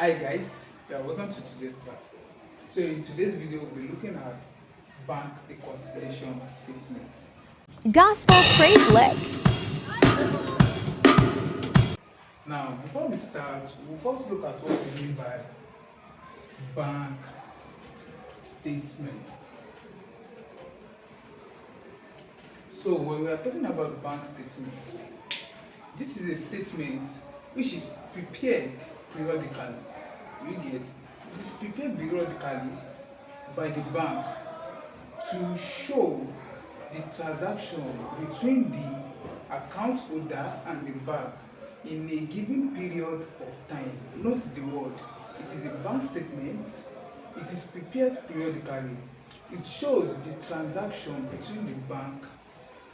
Hi guys, welcome to today's class. So in today's video, we'll be looking at bank reconciliation statement. Gospel Praise Lick. Now, before we start, we'll first look at what we mean by bank statement. So when we are talking about bank statement, this is a statement which is prepared periodically. You get it is prepared periodically by the bank to show the transaction between the account holder and the bank in a given period of time. Note the word. It is a bank statement. It is prepared periodically. It shows the transaction between the bank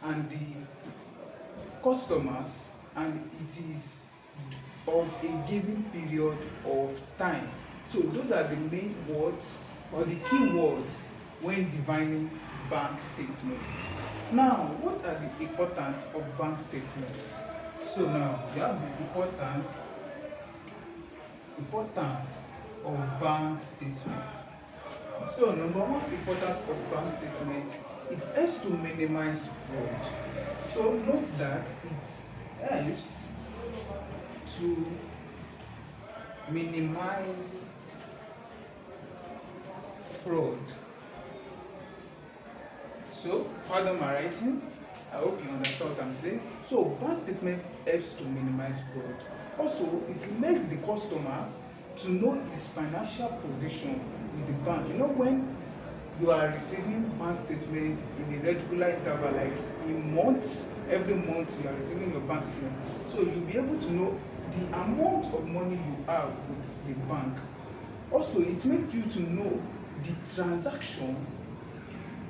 and the customers, and it is of a given period of time. So those are the main words or the key words when defining bank statements. Now, what are the importance of bank statements? So now we have the importance of bank statements. So number one importance of bank statement, it helps to minimize fraud. So note that it helps to minimize fraud. So, pardon my writing, I hope you understand what I'm saying. So, bank statement helps to minimize fraud. Also, it makes the customers to know his financial position with the bank. You know, when you are receiving bank statements in a regular interval, like in months, every month you are receiving your bank statement. So, you'll be able to know the amount of money you have with the bank. Also, it makes you to know the transaction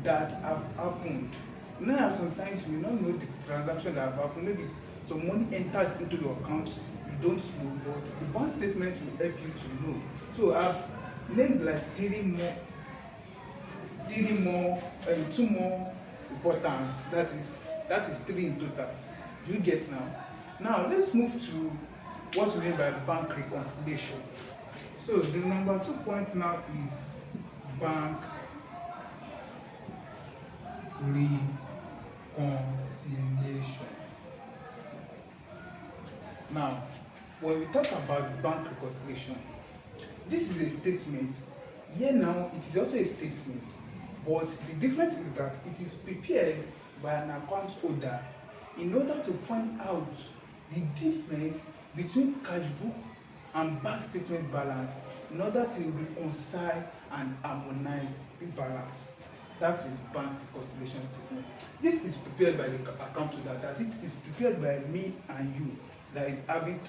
that have happened. Now, sometimes you don't know the transaction that have happened. Maybe some money entered into your account, you don't know, but the bank statement will help you to know. So I've named like two more importance. That is three in total. Do you get now? Now let's move to what we mean by bank reconciliation. So the number 2 point now is bank reconciliation. Now, when we talk about bank reconciliation, this is a statement. Here now, it is also a statement, but the difference is that it is prepared by an account holder in order to find out the difference between cash book and bank statement balance in order to reconcile and harmonize the balance. That is bank reconciliation statement. This is prepared by the account holder, that it is prepared by me and you, that is having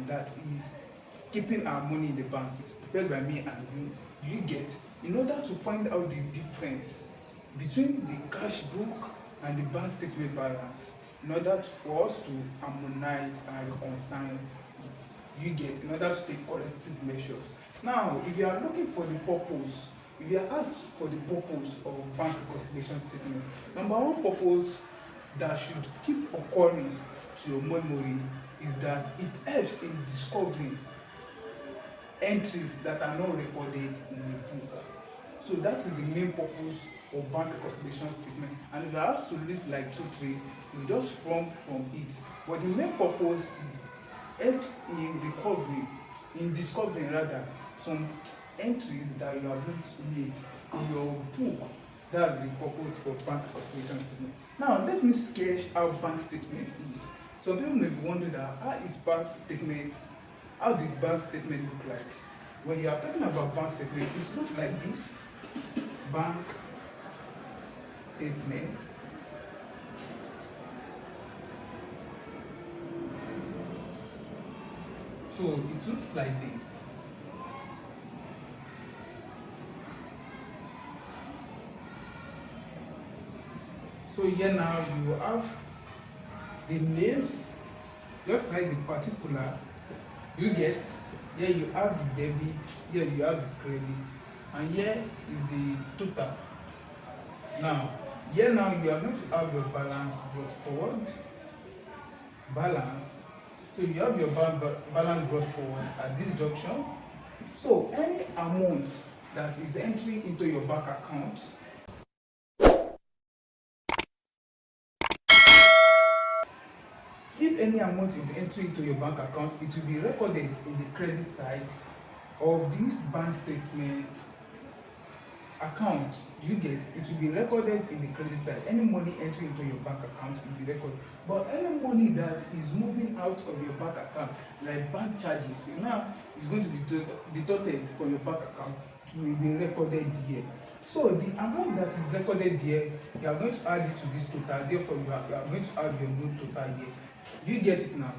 that is keeping our money in the bank. It's prepared by me and you get, in order to find out the difference between the cash book and the bank statement balance, in order for us to harmonize and reconcile it. You get, in order to take corrective measures. Now, if you are looking for the purpose, if you are asked for the purpose of bank reconciliation statement, number one purpose that should keep occurring to your memory is that it helps in discovering entries that are not recorded in the book. So that is the main purpose of bank reconciliation statement. And if you are asked to list like 2-3, you just from it. But the main purpose is help in discovering some entries that you have not made in your book. That's the purpose for bank reconciliation statement. Now let me sketch how bank statement is. Some people may be wondering that how the bank statement look like. When you are talking about bank statement, it looks like this. Bank statement. So it looks like this. So here now you have the names, just like the particular. You get, here you have the debit, here you have the credit, and here is the total. Now, here now you are going to have your balance brought forward. Balance. So you have your balance brought forward at this junction. So any amount that is entering into your bank account, if any amount is entering into your bank account, it will be recorded in the credit side of this bank statement account. You get, it will be recorded in the credit side. Any money entering into your bank account will be recorded, but any money that is moving out of your bank account, like bank charges, now is going to be deducted from your bank account, it will be recorded here. So the amount that is recorded here, you are going to add it to this total, therefore you are going to add your new total here. You get it now.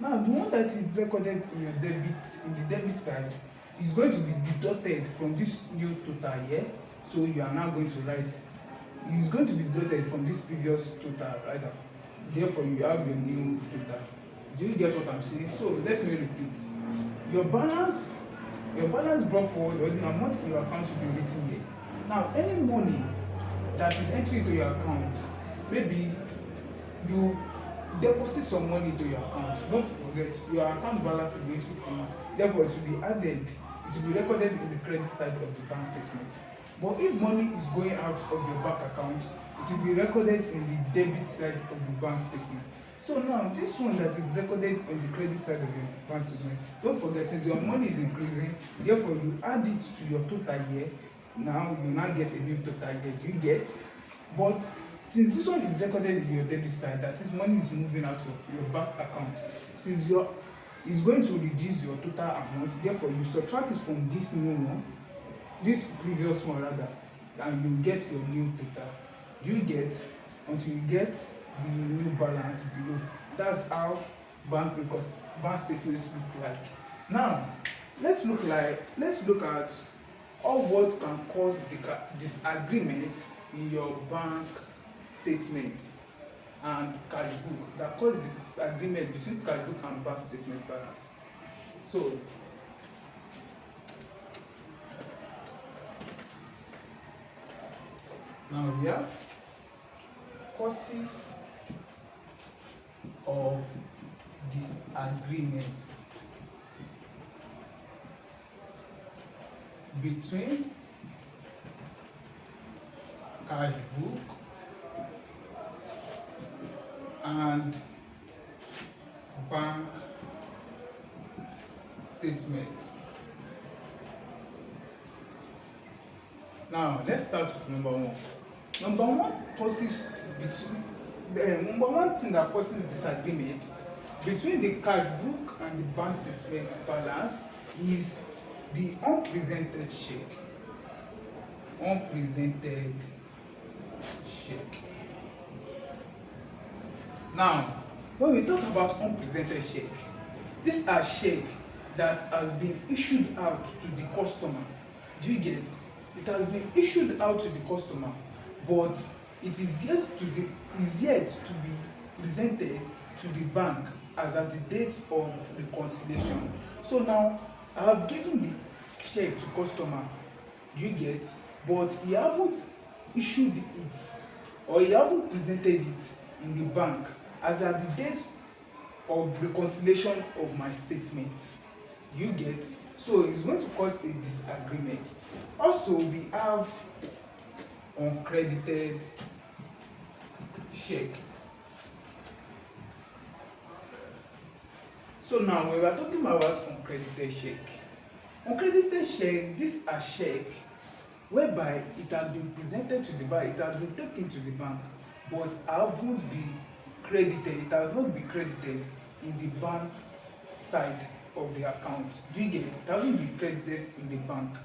Now the one that is recorded in your debit side is going to be deducted from this new total here. So you are now going to write, it's going to be deducted from this previous total, right? Therefore you have your new total. Do you get what I'm saying? So let me repeat. Your balance brought forward, or the amount in your account should be written here. Now any money that is entering into your account, maybe you deposit some money into your account, don't forget your account balance is going to increase, therefore it will be added, it will be recorded in the credit side of the bank statement. But if money is going out of your bank account, it will be recorded in the debit side of the bank statement. So now this one that is recorded on the credit side of the bank statement, don't forget, since your money is increasing, therefore you add it to your total here. Now you now get a new total here. Do you get? But since this one is recorded in your debit side, that is, money is moving out of your bank account, since is going to reduce your total amount, therefore you subtract it from this new one, this previous one rather, and you get your new total. Do you get? Until you get the new balance below. That's how bank statements look like. Now let's look at all what can cause disagreement in your bank statement and cash book, that cause the disagreement between cash book and bank statement balance. So now we have causes of disagreement between cash book and bank statement. Now let's start with number one. Number one thing that causes disagreement between the cash book and the bank statement balance is the unpresented check. Unpresented check. Now, when we talk about unpresented check, these are checks that has been issued out to the customer. Do you get? It has been issued out to the customer, but it is yet to be presented to the bank as at the date of reconciliation. So now I have given the check to customer, you get, but he haven't issued it, or he haven't presented it in the bank as at the date of reconciliation of my statement. You get? So it's going to cause a disagreement. Also, we have uncredited check. So now when we are talking about uncredited check, these are checks whereby it has been presented to the bank, it has been taken to the bank, but haven't been credited, it has not been credited in the bank side of the account. Do you get it? It hasn't been credited in the bank.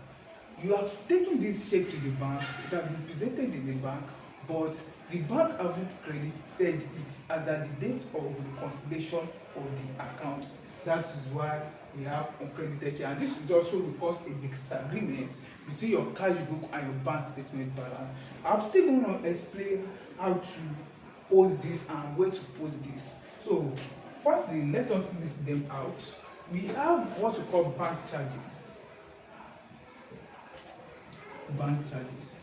You have taken this check to the bank, it has been presented in the bank, but the bank haven't credited it as at the date of reconciliation of the account. That is why we have uncredited check, and this is also because a disagreement between your cash book and your bank statement balance. I'm still going to explain how to post this and where to post this. So firstly, let us list them out. We have what we call bank charges. Bank charges.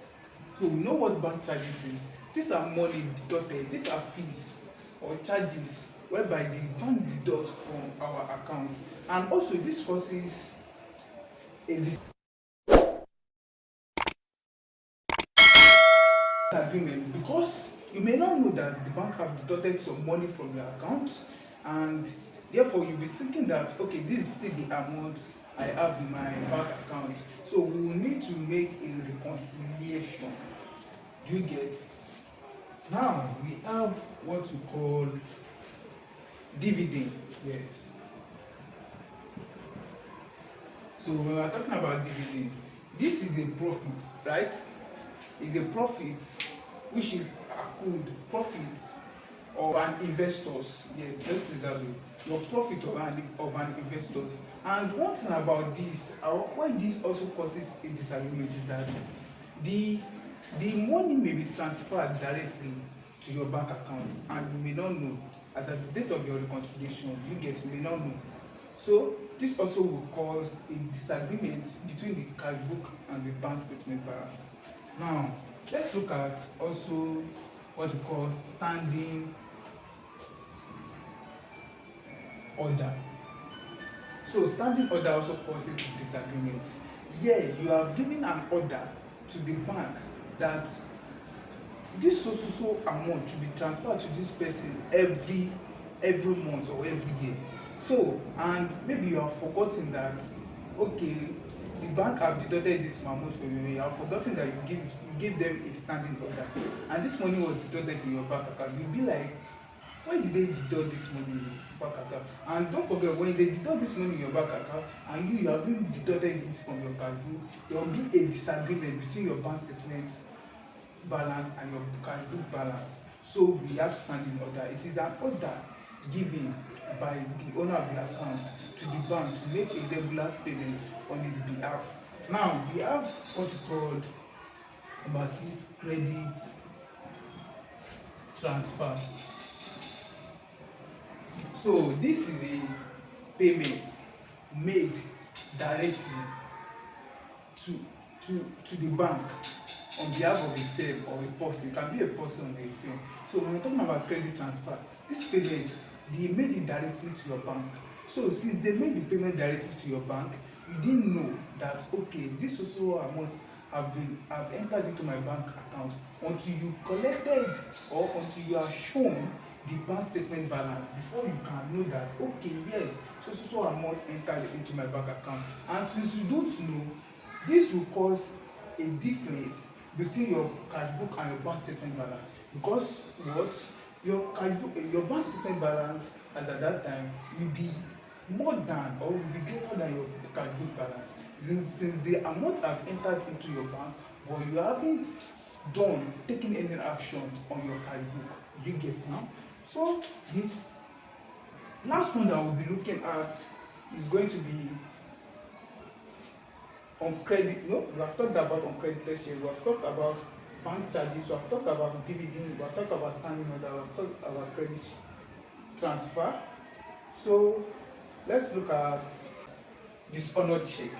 So we know what bank charges is. These are money deducted. These are fees or charges whereby the bank deducts from our account. And also this causes disagreement, because you may not know that the bank have deducted some money from your account, and therefore you'll be thinking that okay, this is the amount I have in my bank account, so we will need to make a reconciliation. Do you get? Now we have what we call dividend. Yes. So when we are talking about dividend, this is a profit, right? Is a profit which is accrued profit of an investors. Yes, let's put it that way. Your profit of an investors. And one thing about this, why this also causes a disagreement, is that the money may be transferred directly to your bank account, and you may not know at the date of your reconciliation. You may not know. So this also will cause a disagreement between the cash book and the bank statement balance. Now let's look at also what we call standing order. So standing order also causes disagreement. Here you have given an order to the bank that this so amount should be transferred to this person every month or every year. So, and maybe you have forgotten that okay, the bank have deducted this amount from you. You have forgotten that you give them a standing order, and this money was deducted in your bank account. You'll be like, why did they deduct this money in your bank account? And don't forget, when they deduct this money in your bank account and you haven't deducted it from your cash book, there will be a disagreement between your bank statement balance and your cash book balance. So we have standing order. It is an order given by the owner of the account to the bank to make a regular payment on his behalf. Now we have what we call number 6, credit transfer. So this is a payment made directly to the bank on behalf of a firm or a person. It can be a person or a firm. So when we're talking about credit transfer, this payment, they made it directly to your bank. So since they made the payment directly to your bank, you didn't know that okay, this also amount have entered into my bank account until you collected or until you are shown the bank statement balance before you can know that okay, yes, so amount entered into my bank account. And since you don't know, this will cause a difference between your cash book and your bank statement balance, because what your cash book, your bank statement balance as at that time will be more than or will be greater than your cash book balance, since the amount have entered into your bank but you haven't taken any action on your cash book. You get now? So this last one that we'll be looking at is going to be on credit. No, we have talked about uncredited shares, we have talked about bank charges, we have talked about dividend, we have talked about standing order, we have talked about credit transfer. So let's look at dishonored check.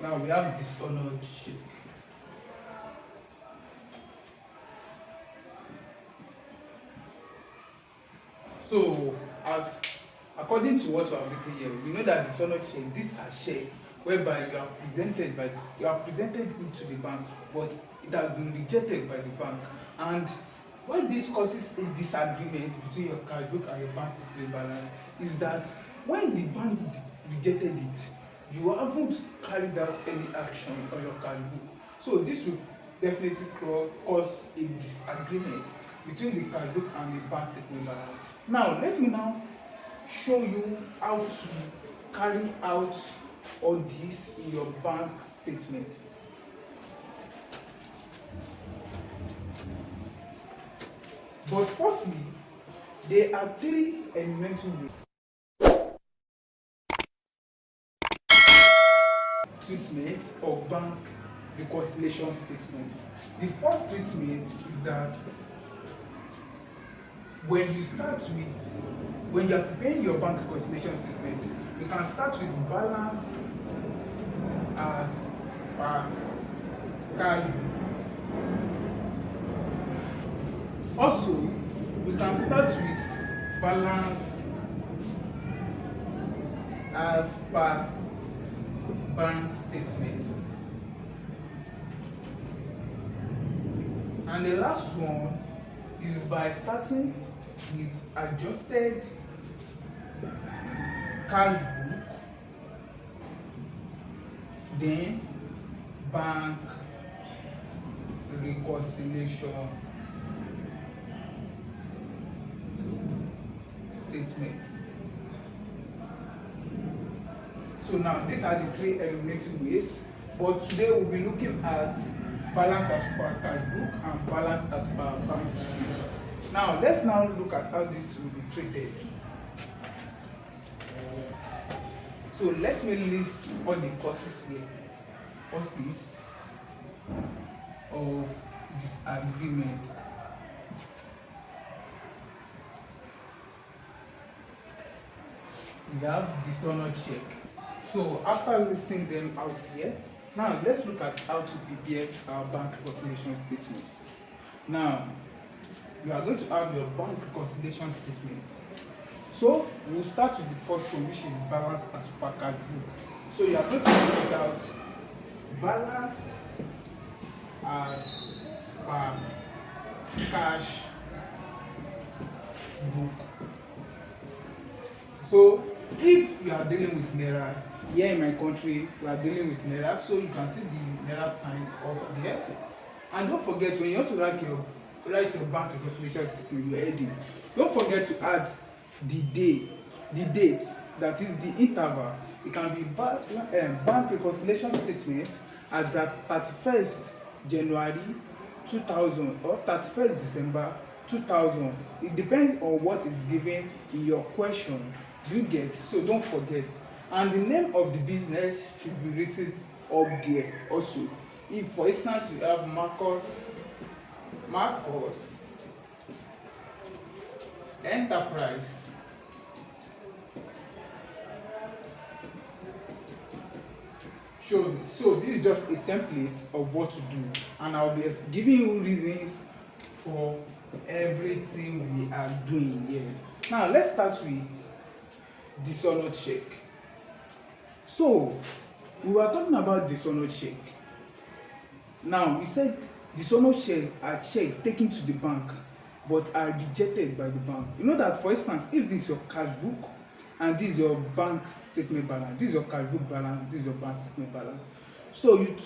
Now we have dishonored check. So as according to what we have written here, we know that dishonored check, these are checks whereby you have presented it to the bank, but it has been rejected by the bank. And why this causes a disagreement between your cash book and your bank statement balance is that when the bank rejected it, you haven't carried out any action on your cash book. So this will definitely cause a disagreement between the cash book and the bank statement balance. Now let me now show you how to carry out all this in your bank statement. But firstly, there are 3 elemental ways treatment of bank reconciliation statement. The first treatment is that when you are preparing your bank reconciliation statement, you can start with balance as per cash. Also, you can start with balance as per bank statement. And the last one is by starting with adjusted cash book, then bank reconciliation statement. So now these are the three eliminating ways, but today we'll be looking at balance as per cash book and balance as per bank statement. Now let's now look at how this will be treated. So let me list all the causes here. Causes of disagreement. We have dishonor check. So after listing them out here, now let's look at how to prepare our bank reconciliation statement. Now you are going to have your bank reconciliation statement. So we'll start with the first one, which is balance as per cash book. So you are going to list it out, balance as per cash book. So if you are dealing with naira, here in my country we are dealing with naira, so you can see the naira sign up there. And don't forget, when you want to write your bank reconciliation statement, your heading, don't forget to add the date, that is the interval. It can be bank reconciliation statement as at 31st January 2000 or 31st December 2000. It depends on what is given in your question. You get, so don't forget. And the name of the business should be written up there also. If for instance you have Marcus Enterprise, so this is just a template of what to do, and I'll be giving you reasons for everything we are doing here. Now let's start with dishonor check. So we were talking about dishonor check. Now we said dishonor check are check taken to the bank but are rejected by the bank. You know that, for instance, if this is your cash book and this is your bank statement balance, this is your cash book balance, this is your bank statement balance. So you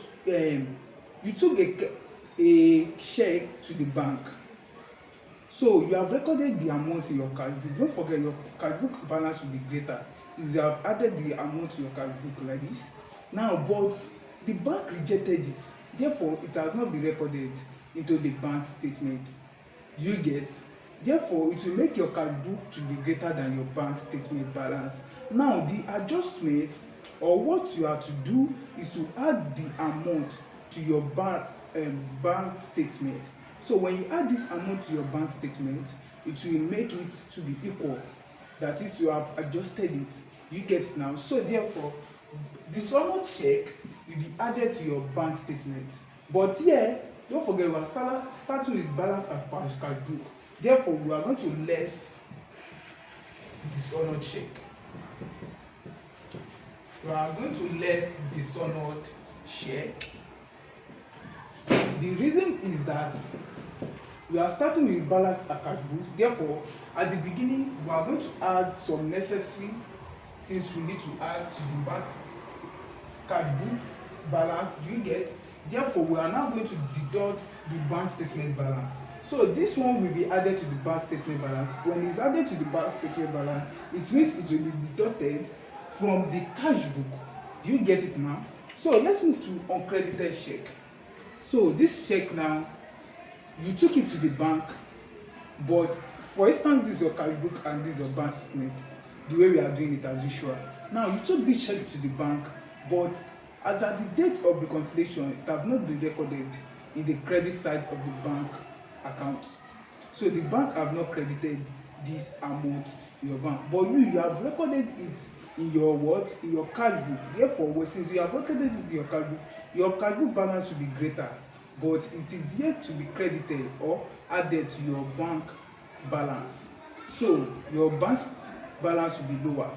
took a check to the bank. So you have recorded the amount in your cash book. Don't forget, your cash book balance will be greater since you have added the amount to your cash book like this. Now, but the bank rejected it. Therefore, it has not been recorded into the bank statement. You get? Therefore, it will make your cash book to be greater than your bank statement balance. Now, the adjustment or what you have to do is to add the amount to your bank statement. So when you add this amount to your bank statement, it will make it to be equal. That is, you have adjusted it. You get it now. So therefore, the dishonor check will be added to your bank statement. But here, don't forget, we are starting with balance as per cash book. Therefore, we are going to less dishonor check. We are going to less dishonored check. The reason is that we are starting with balance as cash book. Therefore, at the beginning, we are going to add some necessary things we need to add to the bank cash book balance. You get? Therefore, we are now going to deduct the bank statement balance. So this one will be added to the bank statement balance. When it's added to the bank statement balance, it means it will be deducted from the cash book. Do you get it now? So let's move to uncredited check. So this check now, you took it to the bank, but for instance, this is your cash book and this is your bank statement, the way we are doing it as usual. Now, you took this check to the bank, but as at the date of reconciliation, it has not been recorded in the credit side of the bank account. So the bank have not credited this amount in your bank, but you have recorded it in your what? In your cash book. Therefore, since you have recorded it in your cash book balance will be greater, but it is yet to be credited or added to your bank balance. So your bank balance will be lower.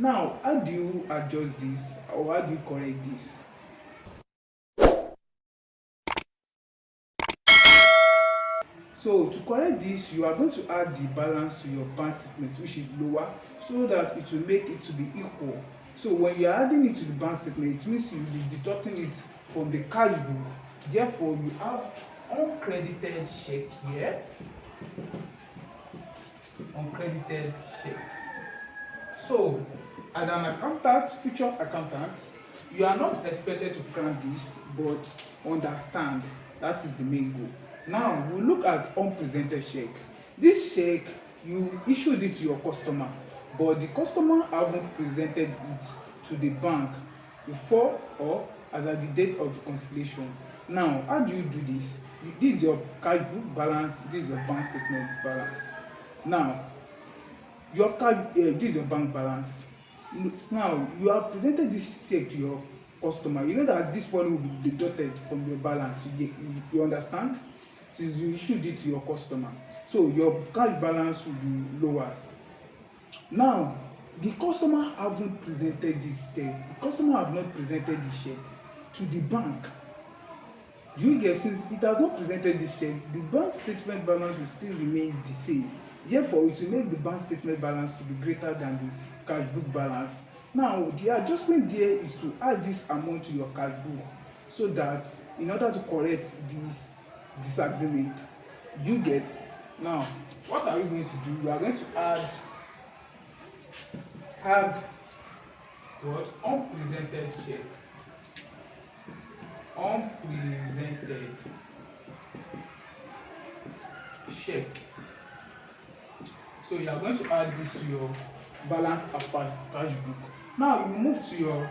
Now, how do you adjust this or how do you correct this? So to correct this, you are going to add the balance to your bank statement, which is lower, so that it will make it to be equal. So when you are adding it to the bank statement, it means you will be deducting it from the cash book. Therefore, you have uncredited check here, uncredited check. So as an accountant, future accountant, you are not expected to cram this, but understand that is the main goal. Now we look at unpresented check. This check, you issued it to your customer, but the customer haven't presented it to the bank before or as at the date of reconciliation. Now how do you do this? This is your cash book balance, this is your bank statement balance. Now your card, this is your bank balance. Now you have presented this check to your customer. You know that this money will be deducted from your balance. You understand? Since you issued it to your customer, so your card balance will be lower. Now the customer haven't presented this check. The customer have not presented this check to the bank. You get, since it has not presented this check, the bank statement balance will still remain the same. Therefore, it will make the bank statement balance to be greater than the cash book balance. Now, the adjustment there is to add this amount to your cash book, so that in order to correct this disagreement, you get. Now, what are we going to do? We are going to add what? Unpresented check. Unpresented check. So you are going to add this to your balance of cash book. Now you move to your,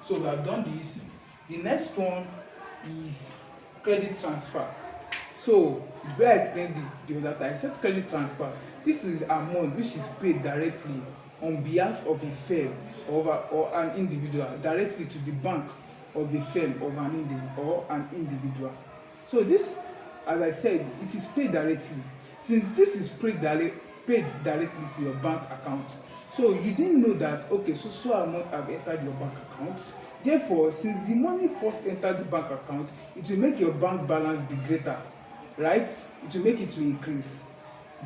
so we have done this. The next one is credit transfer. So the way I explained the other time, I said credit transfer. This is amount which is paid directly on behalf of a firm or an individual, directly to the bank of a firm of an individual. So this, as I said, it is paid directly. Since this is paid directly to your bank account, so you didn't know that, okay, so amount have entered your bank account. Therefore, since the money first entered the bank account, it will make your bank balance be greater, right? It will make it to increase.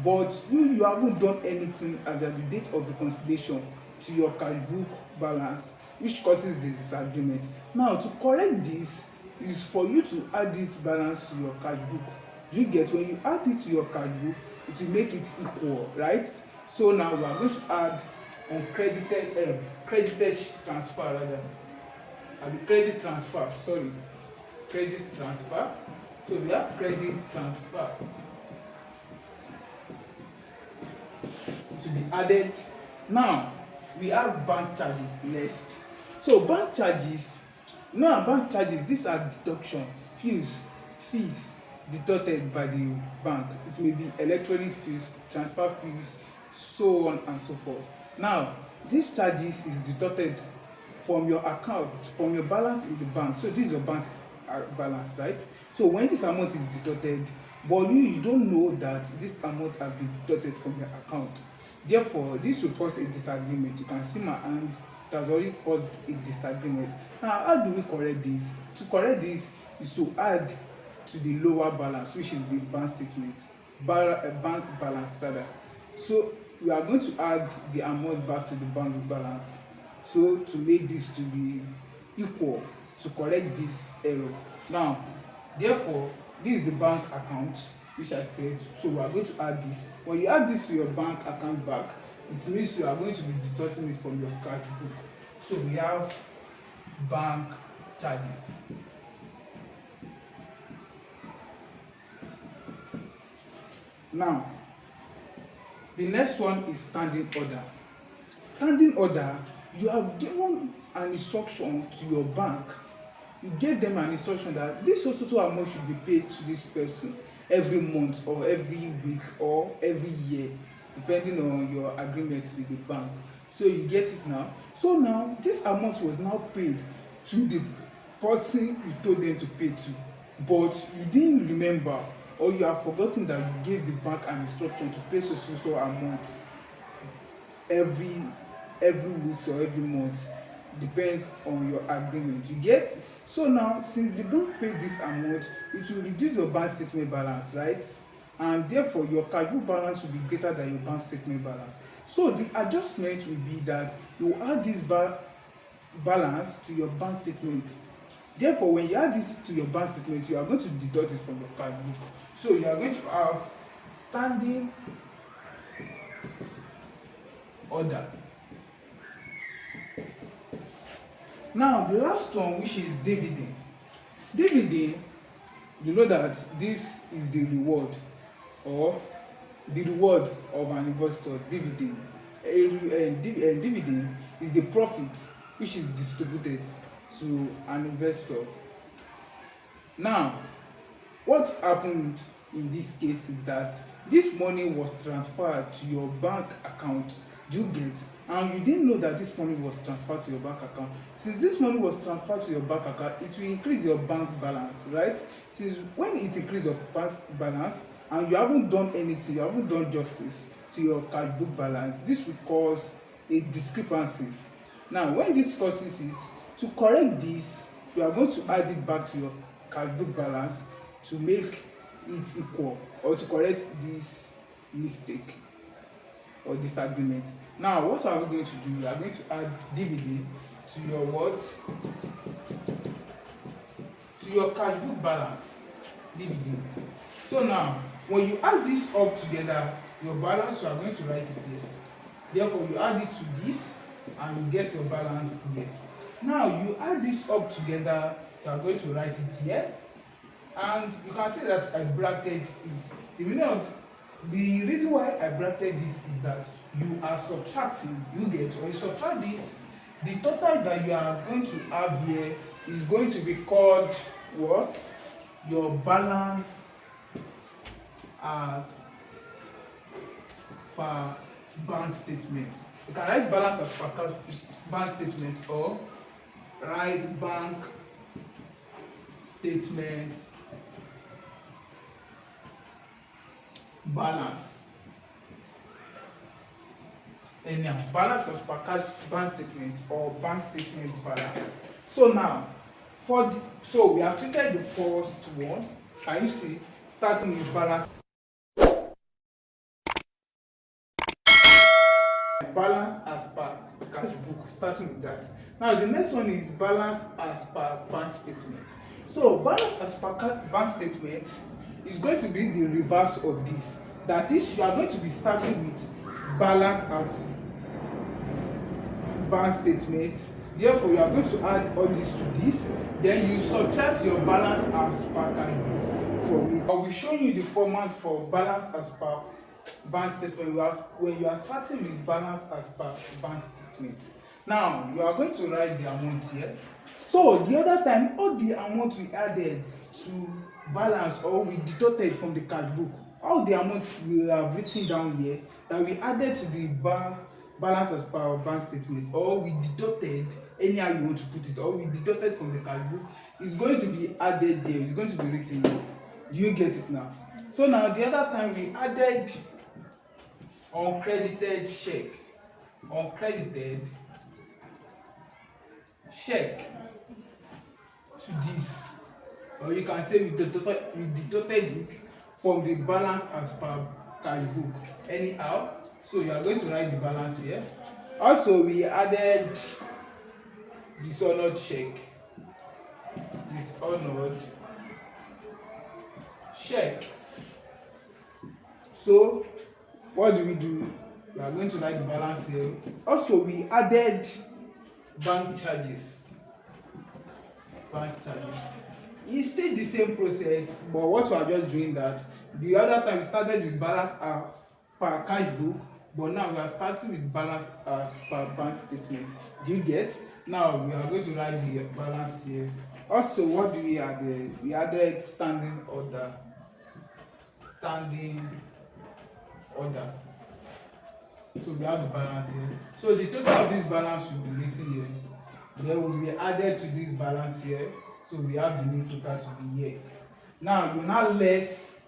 But you haven't done anything as at the date of reconciliation to your cash book balance, which causes the disagreement. Now, to correct this is for you to add this balance to your cash book. Do you get? When you add it to your cash book, it will make it equal, right? So now we are going to add uncredited credited transfer rather. Credit transfer, sorry. Credit transfer. So we have credit transfer to be added. Now we have bank charges next. So bank charges, these are deduction fees deducted by the bank. It may be electronic fees, transfer fees, so on and so forth. Now these charges is deducted from your account, from your balance in the bank. So this is your bank balance, right? So when this amount is deducted, but you don't know that this amount has been deducted from your account. Therefore, this will cause a disagreement. You can see my hand, it has already caused a disagreement. Now, how do we correct this? To correct this is to add to the lower balance, which is the bank statement, bank balance rather. So we are going to add the amount back to the bank balance, so to make this to be equal, to correct this error. Now, therefore, this is the bank account, which I said. So we are going to add this. When you add this to your bank account back, it means you are going to be deducting it from your cash book. So we have bank charges. Now, the next one is standing order. Standing order, you have given an instruction to your bank. You gave them an instruction that this so amount should be paid to this person every month or every week or every year, depending on your agreement with the bank. So you get it now. So now this amount was now paid to the person you told them to pay to, but you didn't remember, or you have forgotten that you gave the bank an instruction to pay so amount every every week or every month, depends on your agreement. You get? So now, since the bank paid this amount, it will reduce your bank statement balance, right? And therefore your cash book balance will be greater than your bank statement balance. So the adjustment will be that you add this balance to your bank statement. Therefore, when you add this to your bank statement, you are going to deduct it from your cash book. So you are going to have standing order. Now the last one, which is dividend. Dividend, you know that this is the reward or the reward of an investor. Dividend, dividend is the profit which is distributed to an investor. Now what happened in this case is that this money was transferred to your bank account. Do you get? And you didn't know that this money was transferred to your bank account. Since this money was transferred to your bank account, it will increase your bank balance, right? Since when it increases your bank balance and you haven't done anything, you haven't done justice to your cash book balance, this will cause a discrepancy. Now when this causes it, to correct this, you are going to add it back to your cash book balance to make it equal, or to correct this mistake or disagreement. Now what are we going to do? We are going to add dividend to your what? To your cash book balance. Dividend. So now when you add this up together, your balance, you are going to write it here. Therefore you add it to this and you get your balance here. Now you add this up together, you are going to write it here. And you can see that I bracketed it. The reason why I bracketed this is that you are subtracting. You get, when you subtract this, the total that you are going to have here is going to be called what? Your balance as per bank statement. You can write balance as per bank statement, or write bank statement balance. Anyhow, balance as per cash bank statement or bank statement balance. So now, so we have treated the first one. Can you see? Starting with balance as per cash book. Starting with that. Now the next one is balance as per bank statement. So balance as per bank statement is going to be the reverse of this. That is, you are going to be starting with balance as bank statement. Therefore you are going to add all this to this, then you subtract your balance as per cash book from it. I will show you the format for balance as per bank statement when you are starting with balance as per bank statement. Now you are going to write the amount here. So the other time, all the amount we added to balance or we deducted from the cash book, all the amounts we have written down here that we added to the balance as per bank statement, or we deducted, anyhow you want to put it, or we deducted from the cash book, is going to be added there. It's going to be written here. Do you get it now? So now the other time we added uncredited check to this, or you can say we deducted it from the balance as per cash book. Anyhow, so you are going to write the balance here. Also we added dishonored check. So what do? We are going to write the balance here. Also we added bank charges. It's still the same process, but what we are just doing that the other time we started with balance as per cash book, but now we are starting with balance as per bank statement. Do you get? Now we are going to write the balance here. Also, what do we add? We added standing order. So we have the balance here. So the total of this balance will be written here. Then will be added to this balance here. So we have the new total to be here. Now you now less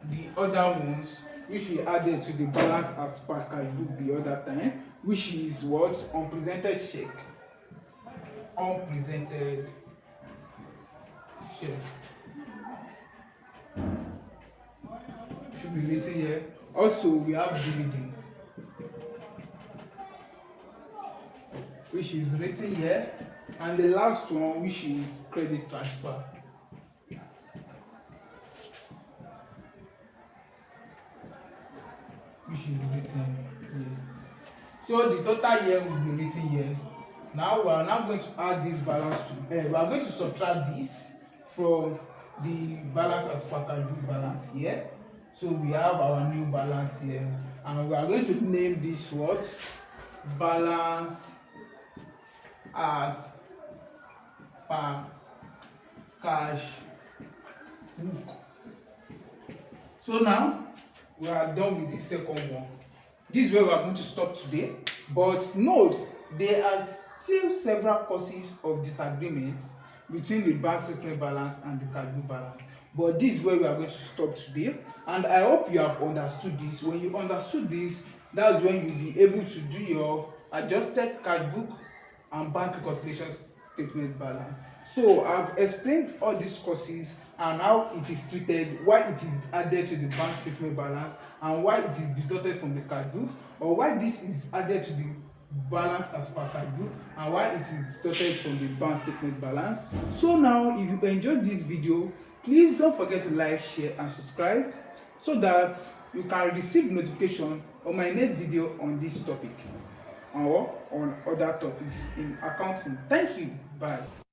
the other ones which we added to the balance as per cash book the other time. which is what? Unpresented check. Unpresented check should be written here. Also, we have dividend, which is written here, and the last one, which is credit transfer. Which is written here. So the total here will be written here. Now we are now going to add this balance to we are going to subtract this from the balance as per card balance here. So we have our new balance here, and we are going to name this what? Balance as per cash book. So now we are done with the second one. This is where we are going to stop today. But note, there are still several causes of disagreement between the bank statement balance and the card book balance. But this is where we are going to stop today. And I hope you have understood this. When you understood this, that's when you'll be able to do your adjusted card book and bank reconciliation statement balance. So I've explained all these causes and how it is treated, why it is added to the bank statement balance, and why it is deducted from the card book, or why this is added to the balance as per card book, and why it is deducted from the bank statement balance. So now, if you enjoyed this video, please don't forget to like, share and subscribe so that you can receive notification on my next video on this topic or on other topics in accounting. Thank you. Bye.